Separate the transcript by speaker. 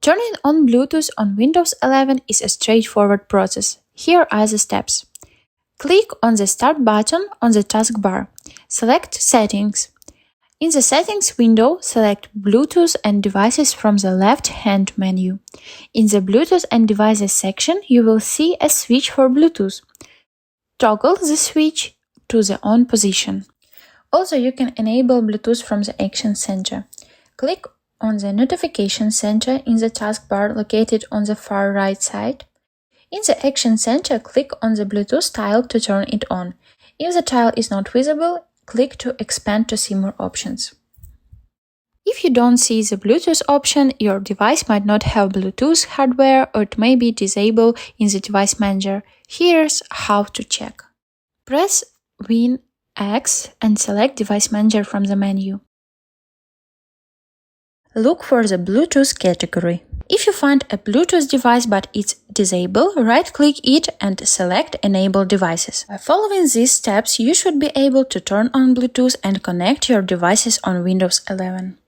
Speaker 1: Turning on Bluetooth on Windows 11 is a straightforward process. Here are the steps. Click on the Start button on the taskbar. Select Settings. In the Settings window, select Bluetooth and Devices from the left-hand menu. In the Bluetooth and Devices section, you will see a switch for Bluetooth. Toggle the switch to the on position. Also, you can enable Bluetooth from the Action Center. Click on the Notification Center in the taskbar located on the far right side. In the Action Center, click on the Bluetooth tile to turn it on. If the tile is not visible, click to expand to see more options. If you don't see the Bluetooth option, your device might not have Bluetooth hardware or it may be disabled in the Device Manager. Here's how to check. Press Win X and select Device Manager from the menu. Look for the Bluetooth category. If you find a Bluetooth device but it's disabled, right-click it and select Enable Devices. By following these steps, you should be able to turn on Bluetooth and connect your devices on Windows 11.